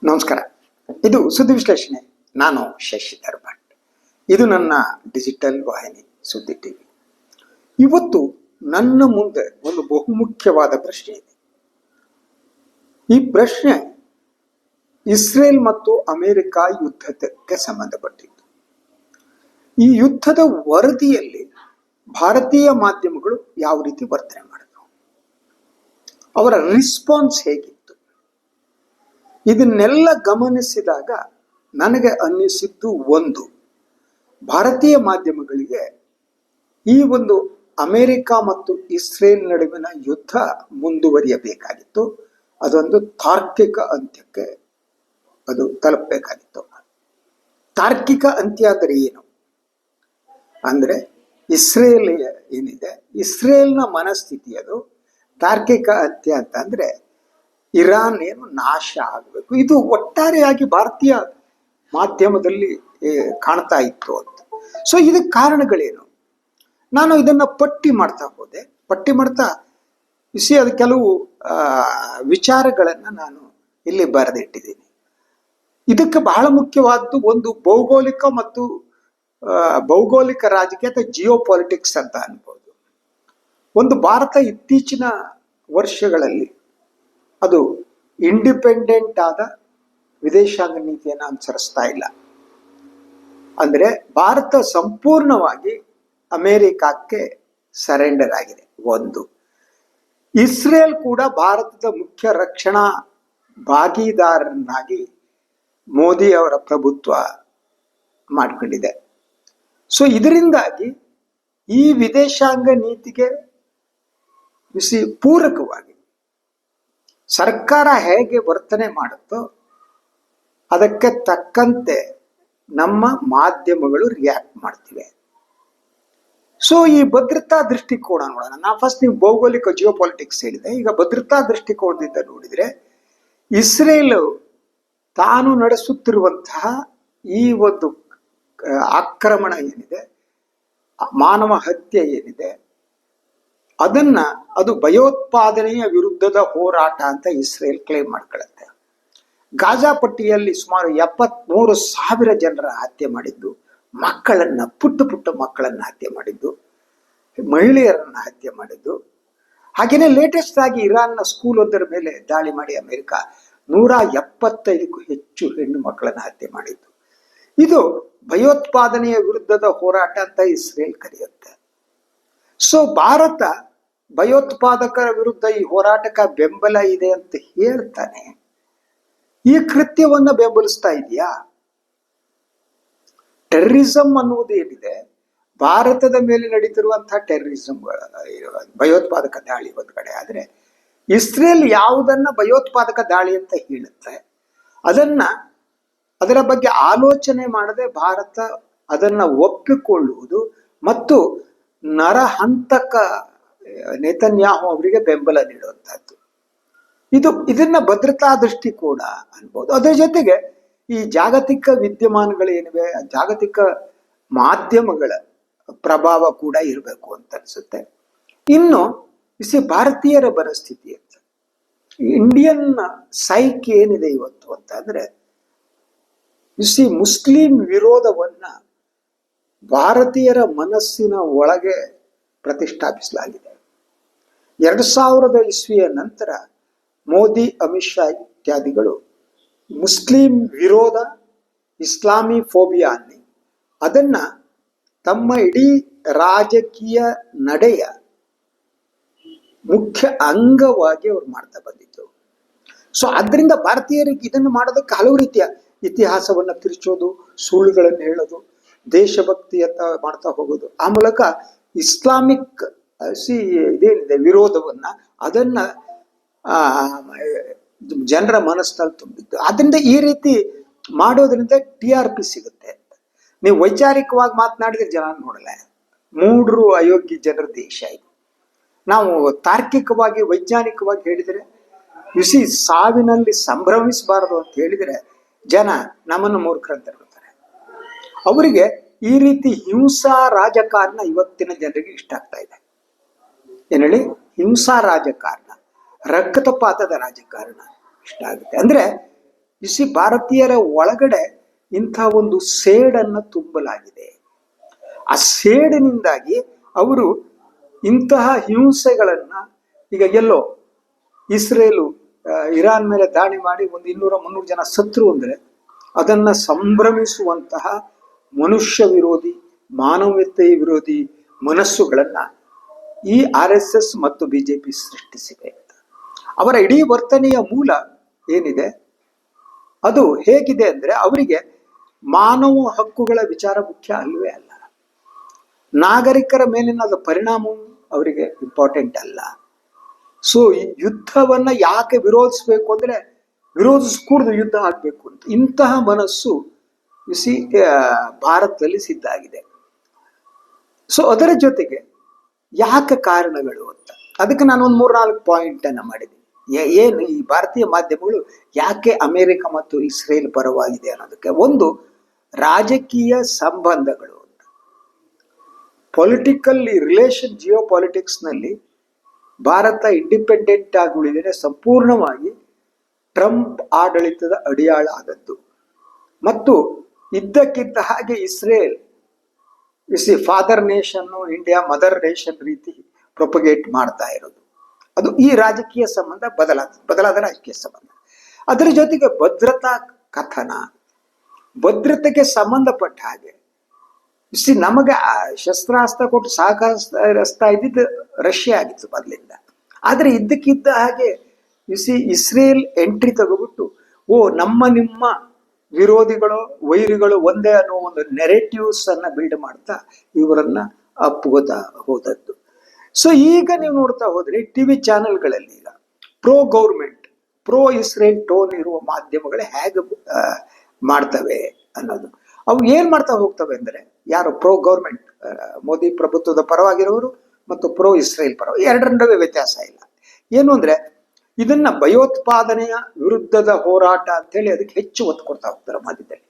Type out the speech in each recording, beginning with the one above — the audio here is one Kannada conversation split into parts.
ನಮಸ್ಕಾರ. ಇದು ಸುದ್ದಿ ವಿಶ್ಲೇಷಣೆ. ನಾನು ಶಶಿಧರ್ ಭಟ್. ಇದು ನನ್ನ ಡಿಜಿಟಲ್ ವಾಹಿನಿ ಸುದ್ದಿ ಟಿವಿ. ಇವತ್ತು ನನ್ನ ಮುಂದೆ ಒಂದು ಬಹುಮುಖ್ಯವಾದ ಪ್ರಶ್ನೆ ಇದೆ. ಈ ಪ್ರಶ್ನೆ ಇಸ್ರೇಲ್ ಮತ್ತು ಅಮೆರಿಕ ಯುದ್ಧಕ್ಕೆ ಸಂಬಂಧಪಟ್ಟಿದ್ದು. ಈ ಯುದ್ಧದ ವರದಿಯಲ್ಲಿ ಭಾರತೀಯ ಮಾಧ್ಯಮಗಳು ಯಾವ ರೀತಿ ವರ್ತನೆ ಮಾಡಿದವು, ಅವರ ರೆಸ್ಪಾನ್ಸ್ ಹೇಗಿತ್ತು, ಇದನ್ನೆಲ್ಲ ಗಮನಿಸಿದಾಗ ನನಗೆ ಅನ್ನಿಸಿದ್ದು ಒಂದು, ಭಾರತೀಯ ಮಾಧ್ಯಮಗಳಿಗೆ ಈ ಒಂದು ಅಮೆರಿಕ ಮತ್ತು ಇಸ್ರೇಲ್ ನಡುವಿನ ಯುದ್ಧ ಮುಂದುವರಿಯಬೇಕಾಗಿತ್ತು. ಅದೊಂದು ತಾರ್ಕಿಕ ಅಂತ್ಯಕ್ಕೆ ಅದು ತಲುಪಬೇಕಾಗಿತ್ತು. ತಾರ್ಕಿಕ ಅಂತ್ಯ ಅಂದರೆ ಏನು ಅಂದರೆ, ಇಸ್ರೇಲ್ ಏನಿದೆ, ಇಸ್ರೇಲ್ನ ಮನಸ್ಥಿತಿ ಅದು ತಾರ್ಕಿಕ ಅಂತ್ಯ ಅಂತ ಅಂದರೆ ಇರಾನ್ ಏನು ನಾಶ ಆಗಬೇಕು. ಇದು ಒಟ್ಟಾರೆಯಾಗಿ ಭಾರತೀಯ ಮಾಧ್ಯಮದಲ್ಲಿ ಕಾಣ್ತಾ ಇತ್ತು ಅಂತ. ಸೊ ಇದಕ್ಕೆ ಕಾರಣಗಳೇನು? ನಾನು ಇದನ್ನ ಪಟ್ಟಿ ಮಾಡ್ತಾ ಹೋದೆ. ಪಟ್ಟಿ ಮಾಡ್ತಾ ಅದು ಕೆಲವು ವಿಚಾರಗಳನ್ನು ನಾನು ಇಲ್ಲಿ ಬರೆದಿಟ್ಟಿದ್ದೀನಿ. ಇದಕ್ಕೆ ಬಹಳ ಮುಖ್ಯವಾದ್ದು ಒಂದು ಭೌಗೋಳಿಕ ರಾಜಕೀಯ ಅಥವಾ ಜಿಯೋ ಪಾಲಿಟಿಕ್ಸ್ ಅಂತ ಅನ್ಬೋದು. ಒಂದು, ಭಾರತ ಇತ್ತೀಚಿನ ವರ್ಷಗಳಲ್ಲಿ ಅದು ಇಂಡಿಪೆಂಡೆಂಟ್ ಆದ ವಿದೇಶಾಂಗ ನೀತಿಯನ್ನು ಅನುಸರಿಸ್ತಾ ಇಲ್ಲ. ಅಂದರೆ ಭಾರತ ಸಂಪೂರ್ಣವಾಗಿ ಅಮೆರಿಕಕ್ಕೆ ಸರೆಂಡರ್ ಆಗಿದೆ. ಒಂದು, ಇಸ್ರೇಲ್ ಕೂಡ ಭಾರತದ ಮುಖ್ಯ ರಕ್ಷಣಾ ಭಾಗಿದಾರನಾಗಿ ಮೋದಿ ಅವರ ಪ್ರಭುತ್ವ ಮಾಡಿಕೊಂಡಿದೆ. ಸೊ ಇದರಿಂದಾಗಿ ಈ ವಿದೇಶಾಂಗ ನೀತಿಗೆ ಪೂರಕವಾಗಿ ಸರ್ಕಾರ ಹೇಗೆ ವರ್ತನೆ ಮಾಡುತ್ತೋ ಅದಕ್ಕೆ ತಕ್ಕಂತೆ ನಮ್ಮ ಮಾಧ್ಯಮಗಳು ರಿಯಾಕ್ಟ್ ಮಾಡ್ತಿವೆ. ಸೊ ಈ ಭದ್ರತಾ ದೃಷ್ಟಿಕೋನ ನೋಡೋಣ. ಫಸ್ಟ್ ನೀವು ಭೌಗೋಳಿಕ ಜಿಯೋ ಪಾಲಿಟಿಕ್ಸ್ ಹೇಳಿದೆ. ಈಗ ಭದ್ರತಾ ದೃಷ್ಟಿಕೋನದಿಂದ ನೋಡಿದ್ರೆ, ಇಸ್ರೇಲ್ ತಾನು ನಡೆಸುತ್ತಿರುವಂತಹ ಈ ಒಂದು ಆಕ್ರಮಣ ಏನಿದೆ, ಮಾನವ ಹತ್ಯೆ ಏನಿದೆ, ಅದು ಭಯೋತ್ಪಾದನೆಯ ವಿರುದ್ಧದ ಹೋರಾಟ ಅಂತ ಇಸ್ರೇಲ್ ಕ್ಲೇಮ್ ಮಾಡ್ಕೊಳ್ಳುತ್ತೆ. ಗಾಜಾ ಪಟ್ಟಿಯಲ್ಲಿ ಸುಮಾರು 73,000 ಜನರ ಹತ್ಯೆ ಮಾಡಿದ್ದು, ಪುಟ್ಟ ಮಕ್ಕಳನ್ನ ಹತ್ಯೆ ಮಾಡಿದ್ದು, ಮಹಿಳೆಯರನ್ನ ಹತ್ಯೆ ಮಾಡಿದ್ದು. ಹಾಗೇನೆ ಲೇಟೆಸ್ಟ್ ಆಗಿ ಇರಾನ್ನ ಸ್ಕೂಲ್ ಒಂದರ ಮೇಲೆ ದಾಳಿ ಮಾಡಿ ಅಮೆರಿಕ 175ಕ್ಕೂ ಹೆಚ್ಚು ಹೆಣ್ಣು ಮಕ್ಕಳನ್ನ ಹತ್ಯೆ ಮಾಡಿದ್ದು. ಇದು ಭಯೋತ್ಪಾದನೆಯ ವಿರುದ್ಧದ ಹೋರಾಟ ಅಂತ ಇಸ್ರೇಲ್ ಕರೆಯುತ್ತೆ. ಸೊ ಭಾರತ ಭಯೋತ್ಪಾದಕರ ವಿರುದ್ಧ ಈ ಹೋರಾಟಕ್ಕೆ ಬೆಂಬಲ ಇದೆ ಅಂತ ಹೇಳ್ತಾನೆ ಈ ಕೃತ್ಯವನ್ನ ಬೆಂಬಲಿಸ್ತಾ ಇದೆಯಾ? ಟೆರರಿಸಂ ಅನ್ನುವುದು ಏನಿದೆ, ಭಾರತದ ಮೇಲೆ ನಡೀತಿರುವಂತಹ ಟೆರರಿಸಂ, ಭಯೋತ್ಪಾದಕ ದಾಳಿ ಒಂದು ಕಡೆ ಆದ್ರೆ, ಇಸ್ರೇಲ್ ಯಾವುದನ್ನ ಭಯೋತ್ಪಾದಕ ದಾಳಿ ಅಂತ ಹೇಳುತ್ತೆ ಅದರ ಬಗ್ಗೆ ಆಲೋಚನೆ ಮಾಡದೆ ಭಾರತ ಅದನ್ನ ಒಪ್ಪಿಕೊಳ್ಳುವುದು ಮತ್ತು ನರಹಂತಕ ನೇತನ್ಯಾಹು ಅವರಿಗೆ ಬೆಂಬಲ ನೀಡುವಂತಹದ್ದು, ಇದನ್ನ ಭದ್ರತಾ ದೃಷ್ಟಿಕೋನ ಅನ್ಬೋದು. ಅದರ ಜೊತೆಗೆ ಈ ಜಾಗತಿಕ ವಿದ್ಯಮಾನಗಳೇನಿವೆ, ಜಾಗತಿಕ ಮಾಧ್ಯಮಗಳ ಪ್ರಭಾವ ಕೂಡ ಇರಬೇಕು ಅಂತ ಅನ್ಸುತ್ತೆ. ಇನ್ನು ಭಾರತೀಯರ ಪರಿಸ್ಥಿತಿ ಅಂತ, ಇಂಡಿಯನ್ ಸೈಕ್ ಏನಿದೆ ಇವತ್ತು ಅಂತ ಅಂದ್ರೆ, ಮುಸ್ಲಿಂ ವಿರೋಧವನ್ನ ಭಾರತೀಯರ ಮನಸ್ಸಿನ ಒಳಗೆ ಪ್ರತಿಷ್ಠಾಪಿಸಲಾಗಿದೆ. 2000 ಇಸ್ವಿಯ ನಂತರ ಮೋದಿ, ಅಮಿತ್ ಶಾ ಇತ್ಯಾದಿಗಳು ಮುಸ್ಲಿಂ ವಿರೋಧ, ಇಸ್ಲಾಮಿ ಫೋಬಿಯಾ ಅದನ್ನ ತಮ್ಮ ಇಡೀ ರಾಜಕೀಯ ನಡೆಯ ಮುಖ್ಯ ಅಂಗವಾಗಿ ಅವ್ರು ಮಾಡ್ತಾ ಬಂದಿದ್ದು. ಸೊ ಅದರಿಂದ ಭಾರತೀಯರಿಗೆ ಇದನ್ನು ಮಾಡೋದಕ್ಕೆ ಹಲವು ರೀತಿಯ ಇತಿಹಾಸವನ್ನ ತಿರುಚೋದು, ಸುಳ್ಳುಗಳನ್ನು ಹೇಳೋದು, ದೇಶಭಕ್ತಿಯತ್ತ ಮಾಡ್ತಾ ಹೋಗೋದು, ಆ ಮೂಲಕ ಇಸ್ಲಾಮಿಕ್ ಇದೇನಿದೆ ವಿರೋಧವನ್ನ ಅದನ್ನ ಜನರ ಮನಸ್ಸಿನಲ್ಲಿ ತುಂಬಿದ್ದು. ಅದರಿಂದ ಈ ರೀತಿ ಮಾಡೋದ್ರಿಂದ TRP ಸಿಗುತ್ತೆ ಅಂತ. ನೀವು ವೈಚಾರಿಕವಾಗಿ ಮಾತನಾಡಿದ್ರೆ ಜನ ನೋಡಲ್ಲ. 3 ಅಯೋಗ್ಯ ಜನರ ದೇಶ ಇದು. ನಾವು ತಾರ್ಕಿಕವಾಗಿ ವೈಜ್ಞಾನಿಕವಾಗಿ ಹೇಳಿದರೆ, ಸಾವಿನಲ್ಲಿ ಸಂಭ್ರಮಿಸಬಾರದು ಅಂತ ಹೇಳಿದರೆ ಜನ ನಮ್ಮನ್ನು ಮೂರ್ಖರಂತ ಹೇಳ್ತಾರೆ. ಅವರಿಗೆ ಈ ರೀತಿ ಹಿಂಸಾ ರಾಜಕಾರಣ ಇವತ್ತಿನ ಜನರಿಗೆ ಇಷ್ಟ ಆಗ್ತಾ ಇದೆ. ಏನ್ ಹೇಳಿ? ಹಿಂಸಾ ರಾಜಕಾರಣ, ರಕ್ತಪಾತದ ರಾಜಕಾರಣ ಇಷ್ಟ ಆಗುತ್ತೆ. ಅಂದ್ರೆ ಇಸಿ ಭಾರತೀಯರ ಒಳಗಡೆ ಇಂಥ ಒಂದು ಸೇಡನ್ನು ತುಂಬಲಾಗಿದೆ. ಆ ಸೇಡಿನಿಂದಾಗಿ ಅವರು ಇಂತಹ ಹಿಂಸೆಗಳನ್ನ, ಈಗ ಎಲ್ಲೋ ಇಸ್ರೇಲು ಇರಾನ್ ಮೇಲೆ ದಾಳಿ ಮಾಡಿ ಒಂದು 200-300 ಜನ ಸತ್ರು ಅಂದ್ರೆ ಅದನ್ನ ಸಂಭ್ರಮಿಸುವಂತಹ ಮನುಷ್ಯ ವಿರೋಧಿ, ಮಾನವೀಯತೆ ವಿರೋಧಿ ಮನಸ್ಸುಗಳನ್ನ ಈ RSS ಮತ್ತು ಬಿಜೆಪಿ ಸೃಷ್ಟಿಸಿವೆ. ಅವರ ಇಡೀ ವರ್ತನೆಯ ಮೂಲ ಏನಿದೆ ಅದು ಹೇಗಿದೆ ಅಂದ್ರೆ, ಅವರಿಗೆ ಮಾನವ ಹಕ್ಕುಗಳ ವಿಚಾರ ಮುಖ್ಯ ಅಲ್ವೇ ಅಲ್ಲ, ನಾಗರಿಕರ ಮೇಲಿನ ಅದು ಪರಿಣಾಮವು ಅವರಿಗೆ ಇಂಪಾರ್ಟೆಂಟ್ ಅಲ್ಲ. ಸೊ ಈ ಯುದ್ಧವನ್ನ ಯಾಕೆ ವಿರೋಧಿಸ್ಬೇಕು ಅಂದ್ರೆ, ವಿರೋಧಿಸ್ಕೂಡ್ದು ಯುದ್ಧ ಆಗ್ಬೇಕು ಅಂತ ಇಂತಹ ಮನಸ್ಸು ಭಾರತದಲ್ಲಿ ಸಿದ್ಧ ಆಗಿದೆ. ಸೊ ಅದರ ಜೊತೆಗೆ ಯಾಕೆ ಕಾರಣಗಳು ಅಂತ, ಅದಕ್ಕೆ ನಾನು ಒಂದು 3-4 ಪಾಯಿಂಟ್ ಅನ್ನ ಮಾಡಿದ್ದೀನಿ. ಏನು ಈ ಭಾರತೀಯ ಮಾಧ್ಯಮಗಳು ಯಾಕೆ ಅಮೆರಿಕ ಮತ್ತು ಇಸ್ರೇಲ್ ಪರವಾಗಿದೆ ಅನ್ನೋದಕ್ಕೆ. ಒಂದು, ರಾಜಕೀಯ ಸಂಬಂಧಗಳು ಅಂತ. ಪೊಲಿಟಿಕಲ್ ರಿಲೇಷನ್, ಜಿಯೋ ಪಾಲಿಟಿಕ್ಸ್ ನಲ್ಲಿ ಭಾರತ ಇಂಡಿಪೆಂಡೆಂಟ್ ಆಗಿ ಉಳಿದರೆ ಸಂಪೂರ್ಣವಾಗಿ ಟ್ರಂಪ್ ಆಡಳಿತದ ಅಡಿಯಾಳ ಆದದ್ದು. ಮತ್ತು ಇದ್ದಕ್ಕಿದ್ದ ಹಾಗೆ Israel father nation, India mother nation ರೀತಿ ಪ್ರೊಪಗೇಟ್ ಮಾಡ್ತಾ ಇರೋದು. ಅದು ಈ ರಾಜಕೀಯ ಸಂಬಂಧ ಬದಲಾದ ರಾಜಕೀಯ ಸಂಬಂಧ. ಅದರ ಜೊತೆಗೆ ಭದ್ರತಾ ಕಥನ, ಭದ್ರತೆಗೆ ಸಂಬಂಧಪಟ್ಟ ಹಾಗೆ ನಮಗೆ ಶಸ್ತ್ರಾಸ್ತ್ರ ಕೊಟ್ಟು ಸಹಕರಿಸ್ತಾ ಇದ್ದಿದ್ದು ರಷ್ಯಾ ಆಗಿತ್ತು ಮೊದಲಿಂದ. ಆದ್ರೆ ಇದ್ದಕ್ಕಿದ್ದ ಹಾಗೆ ಇಸ್ರೇಲ್ ಎಂಟ್ರಿ ತಗೋಬಿಟ್ಟು ನಮ್ಮ ನಿಮ್ಮ ವಿರೋಧಿಗಳು ವೈರಿಗಳು ಒಂದೇ ಅನ್ನೋ ಒಂದು ನೆರೆಟಿವ್ಸ್ ಅನ್ನ ಬಿಲ್ಡ್ ಮಾಡ್ತಾ ಇವರನ್ನ ಅಪ್ಪುಗೋತಾ ಹೋದದ್ದು. ಸೊ ಈಗ ನೀವು ನೋಡ್ತಾ ಹೋದ್ರೆ ಟಿವಿ ಚಾನೆಲ್ಗಳಲ್ಲಿ ಈಗ pro government, pro Israel tone ಇರುವ ಮಾಧ್ಯಮಗಳೇ ಹೇಗೆ ಮಾಡ್ತವೆ ಅನ್ನೋದು. ಅವು ಏನ್ ಮಾಡ್ತಾ ಹೋಗ್ತವೆ ಅಂದ್ರೆ, ಯಾರು ಪ್ರೋ ಗೌರ್ಮೆಂಟ್ ಮೋದಿ ಪ್ರಭುತ್ವದ ಪರವಾಗಿರೋರು ಮತ್ತು ಪ್ರೋ ಇಸ್ರೇಲ್ ಪರ, ಎರಡರ ನಡುವೆ ವ್ಯತ್ಯಾಸ ಇಲ್ಲ. ಏನು ಅಂದ್ರೆ, ಇದನ್ನ ಭಯೋತ್ಪಾದನೆಯ ವಿರುದ್ಧದ ಹೋರಾಟ ಅಂತೇಳಿ ಅದಕ್ಕೆ ಹೆಚ್ಚು ಒತ್ತು ಕೊಡ್ತಾ ಹೋಗ್ತಾರೆ ಮಧ್ಯದಲ್ಲಿ.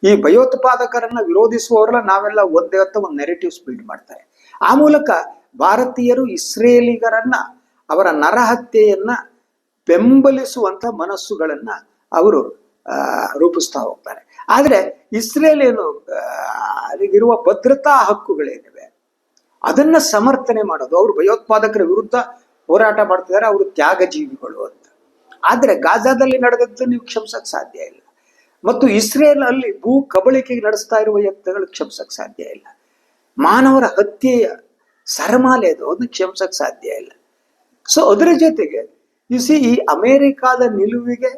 ಈ ಭಯೋತ್ಪಾದಕರನ್ನ ವಿರೋಧಿಸುವವರೆಲ್ಲ ನಾವೆಲ್ಲ ಒಂದೇ ಅಂತ ಒಂದು ನೆರೆಟಿವ್ಸ್ ಬಿಲ್ಡ್ ಮಾಡ್ತಾರೆ. ಆ ಮೂಲಕ ಭಾರತೀಯರು ಇಸ್ರೇಲಿಗರನ್ನ, ಅವರ ನರಹತ್ಯೆಯನ್ನ ಬೆಂಬಲಿಸುವಂತ ಮನಸ್ಸುಗಳನ್ನ ಅವರು ರೂಪಿಸ್ತಾ ಹೋಗ್ತಾರೆ. ಆದ್ರೆ ಇಸ್ರೇಲ್ ಏನು ಅಲ್ಲಿಗಿರುವ ಭದ್ರತಾ ಹಕ್ಕುಗಳೇನಿವೆ ಅದನ್ನ ಸಮರ್ಥನೆ ಮಾಡೋದು, ಅವರು ಭಯೋತ್ಪಾದಕರ ವಿರುದ್ಧ ಹೋರಾಟ ಮಾಡ್ತಿದ್ದಾರೆ, ಅವರು ತ್ಯಾಗ ಜೀವಿಗಳು ಅಂತ. ಆದ್ರೆ ಗಾಜಾದಲ್ಲಿ ನಡೆದದ್ದು ನೀವು ಕ್ಷಮಿಸಕ್ ಸಾಧ್ಯ ಇಲ್ಲ. ಮತ್ತು ಇಸ್ರೇಲ್ ಅಲ್ಲಿ ಭೂ ಕಬಳಿಕೆಗೆ ನಡೆಸ್ತಾ ಇರುವ ಯತ್ನಗಳು ಕ್ಷಮಿಸಕ್ ಸಾಧ್ಯ ಇಲ್ಲ. ಮಾನವರ ಹತ್ಯೆಯ ಸರಮಾಲೆ ಅದು, ಅದನ್ನ ಕ್ಷಮಿಸಕ್ ಸಾಧ್ಯ ಇಲ್ಲ. ಸೊ ಅದರ ಜೊತೆಗೆ ಈ ಅಮೆರಿಕಾದ ನಿಲುವಿಗೆ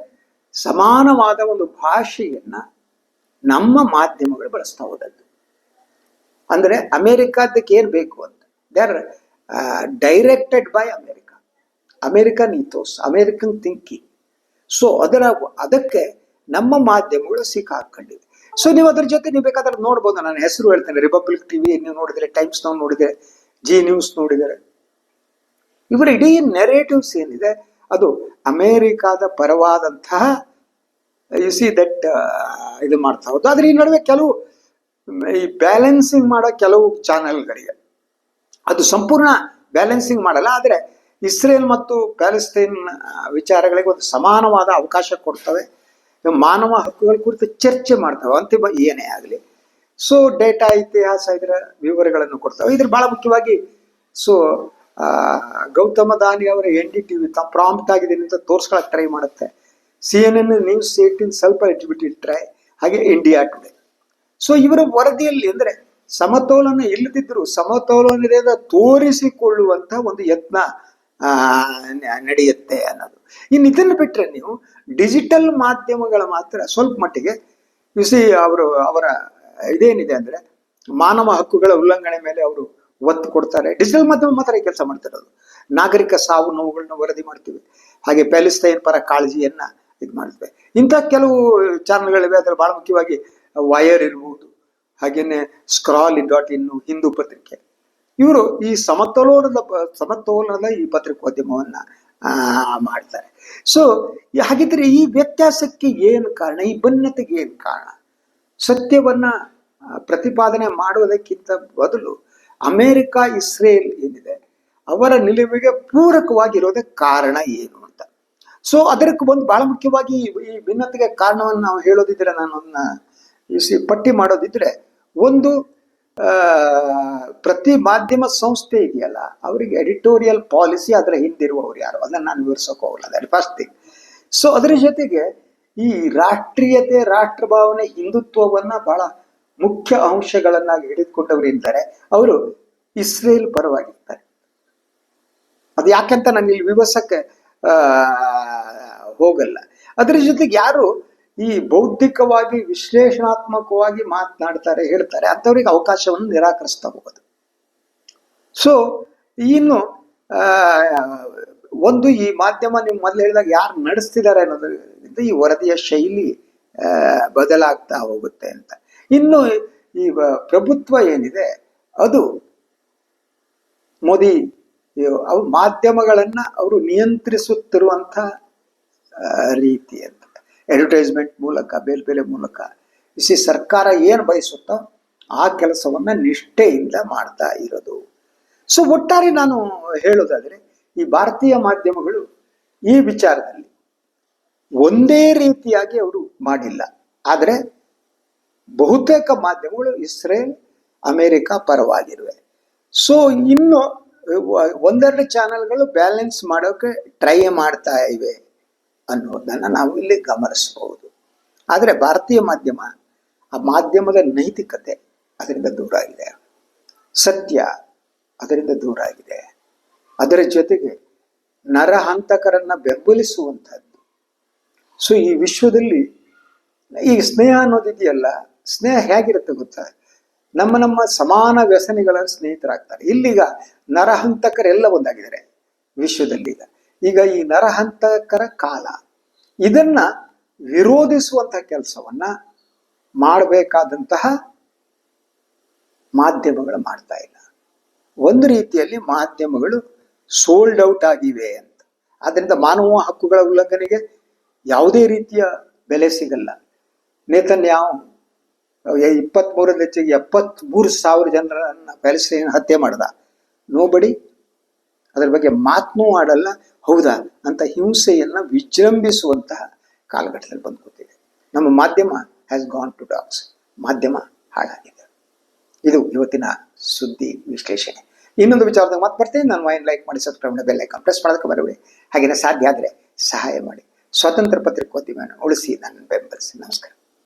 ಸಮಾನವಾದ ಒಂದು ಭಾಷೆಯನ್ನ ನಮ್ಮ ಮಾಧ್ಯಮಗಳು ಬಳಸ್ತಾ ಹೋದದ್ದು. ಅಂದ್ರೆ ಅಮೆರಿಕಾದಕ್ಕೆ ಏನ್ ಬೇಕು ಅಂತ, they are directed by America, American ethos, American thinking. So ಅದಕ್ಕೆ ನಮ್ಮ ಮಾಧ್ಯಮಗಳು ಸಿಕ್ಕಾಕೊಂಡಿವೆ. ಸೊ ನೀವು ಅದ್ರ ಜೊತೆ ನೀವು ಬೇಕಾದ್ರೆ ನೋಡ್ಬೋದು, ನಾನು ಹೆಸರು ಹೇಳ್ತೇನೆ, ರಿಪಬ್ಲಿಕ್ ಟಿವಿ ನೀವು ನೋಡಿದ್ರೆ, ಟೈಮ್ಸ್ ನಾವು ನೋಡಿದ್ರೆ, ಜಿ ನ್ಯೂಸ್ ನೋಡಿದರೆ, ಇವರ ಇಡೀ ನೆರೇಟಿವ್ಸ್ ಏನಿದೆ ಅದು ಅಮೆರಿಕಾದ ಪರವಾದಂತಹ ದಟ್ ಇದು ಮಾಡ್ತಾ ಹೋದು. ಆದ್ರೆ ಈ ನಡುವೆ ಕೆಲವು ಈ ಬ್ಯಾಲೆನ್ಸಿಂಗ್ ಮಾಡೋ ಕೆಲವು ಚಾನೆಲ್ಗಳಿಗೆ ಅದು ಸಂಪೂರ್ಣ ಬ್ಯಾಲೆನ್ಸಿಂಗ್ ಮಾಡಲ್ಲ, ಆದ್ರೆ ಇಸ್ರೇಲ್ ಮತ್ತು ಪ್ಯಾಲೆಸ್ತೈನ್ ವಿಚಾರಗಳಿಗೆ ಒಂದು ಸಮಾನವಾದ ಅವಕಾಶ ಕೊಡ್ತವೆ, ಮಾನವ ಹಕ್ಕುಗಳ ಕುರಿತು ಚರ್ಚೆ ಮಾಡ್ತವೆ, ಅಂತಿಮ ಏನೇ ಆಗಲಿ. ಸೊ ಡೇಟಾ, ಇತಿಹಾಸ, ಇದರ ವಿವರಗಳನ್ನು ಕೊಡ್ತವೆ. ಇದ್ರ ಬಹಳ ಮುಖ್ಯವಾಗಿ ಗೌತಮ ದಾನಿ ಅವರ NDTV ಪ್ರಾಂಪ್ಟ್ ಆಗಿದೆ ಅಂತ ತೋರ್ಸ್ಕೊಳಕ್ ಟ್ರೈ ಮಾಡುತ್ತೆ. CNN ನ್ಯೂಸ್ 18 ಸ್ವಲ್ಪ ಎಲಿಜಿಬಿಲಿಟಿ ಟ್ರೈ, ಹಾಗೆ ಇಂಡಿಯಾ ಟುಡೇ. ಸೊ ಇವರ ವರದಿಯಲ್ಲಿ ಅಂದ್ರೆ ಸಮತೋಲನ ಇಲ್ಲದಿದ್ರು ಸಮತೋಲನದಿಂದ ತೋರಿಸಿಕೊಳ್ಳುವಂತ ಒಂದು ಯತ್ನ ನಡೆಯುತ್ತೆ ಅನ್ನೋದು. ಇನ್ನು ಇದನ್ನು ಬಿಟ್ರೆ ನೀವು ಡಿಜಿಟಲ್ ಮಾಧ್ಯಮಗಳ ಮಾತ್ರ ಸ್ವಲ್ಪ ಮಟ್ಟಿಗೆ ಅವರ ಇದೇನಿದೆ ಅಂದ್ರೆ ಮಾನವ ಹಕ್ಕುಗಳ ಉಲ್ಲಂಘನೆ ಮೇಲೆ ಅವರು ಒತ್ತು ಕೊಡ್ತಾರೆ. ಡಿಜಿಟಲ್ ಮಾಧ್ಯಮ ಮಾತ್ರ ಕೆಲಸ ಮಾಡ್ತಿರೋದು. ನಾಗರಿಕ ಸಾವು ನೋವುಗಳನ್ನ ವರದಿ ಮಾಡ್ತೀವಿ, ಹಾಗೆ ಪ್ಯಾಲೆಸ್ತೈನ್ ಪರ ಕಾಳಜಿಯನ್ನ ಇದು ಮಾಡ್ತೇವೆ. ಇಂಥ ಕೆಲವು ಚಾನಲ್ಗಳಿವೆ. ಅದ್ರ ಬಹಳ ಮುಖ್ಯವಾಗಿ ವೈರ್ ಇರ್ಬೋದು, ಹಾಗೇನೆ scroll.in, ಹಿಂದೂ ಪತ್ರಿಕೆ. ಇವರು ಈ ಸಮತೋಲನದ ಈ ಪತ್ರಿಕೋದ್ಯಮವನ್ನ ಮಾಡ್ತಾರೆ. ಸೊ ಹಾಗಿದ್ರೆ ಈ ವ್ಯತ್ಯಾಸಕ್ಕೆ ಏನು ಕಾರಣ, ಈ ಭಿನ್ನತೆಗೆ ಏನು ಕಾರಣ? ಸತ್ಯವನ್ನ ಪ್ರತಿಪಾದನೆ ಮಾಡುವುದಕ್ಕಿಂತ ಬದಲು ಅಮೆರಿಕ ಇಸ್ರೇಲ್ ಏನಿದೆ ಅವರ ನಿಲುವಿಗೆ ಪೂರಕವಾಗಿರೋದಕ್ಕೆ ಕಾರಣ ಏನು ಅಂತ. ಸೊ ಅದಕ್ಕೆ ಒಂದು ಬಹಳ ಮುಖ್ಯವಾಗಿ ಈ ಭಿನ್ನತೆಗೆ ಕಾರಣವನ್ನು ನಾವು ಹೇಳೋದಿದ್ರೆ, ನಾನು ಪಟ್ಟಿ ಮಾಡೋದಿದ್ರೆ, ಒಂದು ಪ್ರತಿ ಮಾಧ್ಯಮ ಸಂಸ್ಥೆ ಇದೆಯಲ್ಲ, ಅವರಿಗೆ ಎಡಿಟೋರಿಯಲ್ ಪಾಲಿಸಿ ಅದರ ಹಿಂದಿರುವವರು ಯಾರು, ಅದನ್ನು ನಾನು ವಿವರಿಸೋಕೆ ಹೋಗಲ್ಲ, ದಟ್ ಫಸ್ಟ್ ಥಿಂಗ್. ಸೊ ಅದರ ಜೊತೆಗೆ ಈ ರಾಷ್ಟ್ರೀಯತೆ, ರಾಷ್ಟ್ರಭಾವನೆ, ಹಿಂದುತ್ವವನ್ನ ಬಹಳ ಮುಖ್ಯ ಅಂಶಗಳನ್ನಾಗಿ ಹಿಡಿದುಕೊಂಡವರು ಇದ್ದಾರೆ. ಅವರು ಇಸ್ರೇಲ್ ಪರವಾಗಿರ್ತಾರೆ. ಅದು ಯಾಕೆಂತ ನಾನು ಇಲ್ಲಿ ವಿವರಿಸಕ್ಕೆ ಹೋಗಲ್ಲ. ಅದರ ಜೊತೆಗೆ ಯಾರು ಈ ಬೌದ್ಧಿಕವಾಗಿ ವಿಶ್ಲೇಷಣಾತ್ಮಕವಾಗಿ ಮಾತನಾಡ್ತಾರೆ, ಹೇಳ್ತಾರೆ, ಅಂಥವ್ರಿಗೆ ಅವಕಾಶವನ್ನು ನಿರಾಕರಿಸ್ತಾ ಹೋಗೋದು. ಸೊ ಇನ್ನು ಒಂದು ಈ ಮಾಧ್ಯಮ ನೀವು ಮೊದಲು ಹೇಳಿದಾಗ ಯಾರು ನಡೆಸ್ತಿದ್ದಾರೆ ಅನ್ನೋದ್ರಿಂದ ಈ ವರದಿಯ ಶೈಲಿ ಬದಲಾಗ್ತಾ ಹೋಗುತ್ತೆ ಅಂತ. ಇನ್ನು ಈ ಪ್ರಭುತ್ವ ಏನಿದೆ ಅದು ಮೋದಿ ಮಾಧ್ಯಮಗಳನ್ನ ಅವರು ನಿಯಂತ್ರಿಸುತ್ತಿರುವಂಥ ರೀತಿ ಅಂತ, ಅಡ್ವರ್ಟೈಸ್ಮೆಂಟ್ ಮೂಲಕ, ಬೇರೆ ಬೇರೆ ಮೂಲಕ ಸರ್ಕಾರ ಏನು ಬಯಸುತ್ತೋ ಆ ಕೆಲಸವನ್ನ ನಿಷ್ಠೆಯಿಂದ ಮಾಡ್ತಾ ಇರೋದು. ಸೊ ಒಟ್ಟಾರೆ ನಾನು ಹೇಳೋದಾದ್ರೆ ಈ ಭಾರತೀಯ ಮಾಧ್ಯಮಗಳು ಈ ವಿಚಾರದಲ್ಲಿ ಒಂದೇ ರೀತಿಯಾಗಿ ಅವರು ಮಾಡಿಲ್ಲ. ಆದರೆ ಬಹುತೇಕ ಮಾಧ್ಯಮಗಳು ಇಸ್ರೇಲ್, ಅಮೆರಿಕ ಪರವಾಗಿರುವೆ. ಸೊ ಇನ್ನು ಒಂದೆರಡು ಚಾನೆಲ್ಗಳು ಬ್ಯಾಲೆನ್ಸ್ ಮಾಡೋಕೆ ಟ್ರೈ ಮಾಡ್ತಾ ಇವೆ ಅನ್ನೋದನ್ನು ನಾವು ಇಲ್ಲಿ ಗಮನಿಸಬಹುದು. ಆದರೆ ಭಾರತೀಯ ಮಾಧ್ಯಮ, ಆ ಮಾಧ್ಯಮದ ನೈತಿಕತೆ ಅದರಿಂದ ದೂರ ಆಗಿದೆ, ಸತ್ಯ ಅದರಿಂದ ದೂರ ಆಗಿದೆ. ಅದರ ಜೊತೆಗೆ ನರಹಂತಕರನ್ನ ಬೆಂಬಲಿಸುವಂಥದ್ದು. ಸೊ ಈ ವಿಶ್ವದಲ್ಲಿ ಈ ಸ್ನೇಹ ಅನ್ನೋದಿದೆಯಲ್ಲ, ಸ್ನೇಹ ಹೇಗಿರುತ್ತೆ ಗೊತ್ತಾ? ನಮ್ಮ ಸಮಾನ ವ್ಯಸನಿಗಳ ಸ್ನೇಹಿತರಾಗ್ತಾರೆ. ಇಲ್ಲೀಗ ನರಹಂತಕರೆಲ್ಲ ಒಂದಾಗಿದ್ದಾರೆ ವಿಶ್ವದಲ್ಲಿ. ಈಗ ಈ ನರಹಂತಕರ ಕಾಲ, ಇದನ್ನ ವಿರೋಧಿಸುವಂತಹ ಕೆಲಸವನ್ನ ಮಾಡಬೇಕಾದಂತಹ ಮಾಧ್ಯಮಗಳು ಮಾಡ್ತಾ ಇಲ್ಲ. ಒಂದು ರೀತಿಯಲ್ಲಿ ಮಾಧ್ಯಮಗಳು ಸೋಲ್ಡ್ ಔಟ್ ಆಗಿವೆ ಅಂತ. ಆದ್ರಿಂದ ಮಾನವ ಹಕ್ಕುಗಳ ಉಲ್ಲಂಘನೆಗೆ ಯಾವುದೇ ರೀತಿಯ ಬೆಲೆ ಸಿಗಲ್ಲ. ನೇತನ್ಯಾಹು 73,000 ಜನರನ್ನ ಪ್ಯಾಲೆಸ್ತೈನ್ ಹತ್ಯೆ ಮಾಡ್ದ. ನೋಬಡಿ ಅದರ ಬಗ್ಗೆ ಮಾತನೂ ಆಡಲ್ಲ. ಹೌದಾ ಅಂತ ಹಿಂಸೆಯನ್ನ ವಿಜೃಂಭಿಸುವಂತಹ ಕಾಲಘಟ್ಟದಲ್ಲಿ ಬಂದು ಕೂತಿದೆ. ನಮ್ಮ ಮಾಧ್ಯಮ ಹ್ಯಾಸ್ ಗಾನ್ ಟು ಡಾಗ್ಸ್. ಮಾಧ್ಯಮ ಹಾಳಾಗಿದೆ. ಇದು ಇವತ್ತಿನ ಸುದ್ದಿ ವಿಶ್ಲೇಷಣೆ. ಇನ್ನೊಂದು ವಿಚಾರದಾಗ ಮತ್ತೆ ಬರ್ತೀನಿ. ನಾನು ವೈನ್ ಲೈಕ್ ಮಾಡಿ, ಸಬ್ಸ್ಕ್ರೈಬ್ ಮಾಡಿ, ಬೆಲ್ ಐಕಾನ್ ಪ್ರೆಸ್ ಮಾಡೋದಕ್ಕೆ ಬರಬೇಡಿ. ಹಾಗೆಯೇ ಸಾಧ್ಯ ಆದರೆ ಸಹಾಯ ಮಾಡಿ. ಸ್ವತಂತ್ರ ಪತ್ರಿಕೋದ್ಯಮವನ್ನು ಉಳಿಸಿ, ನನ್ನ ಬೆಂಬಲಿಸಿ. ನಮಸ್ಕಾರ.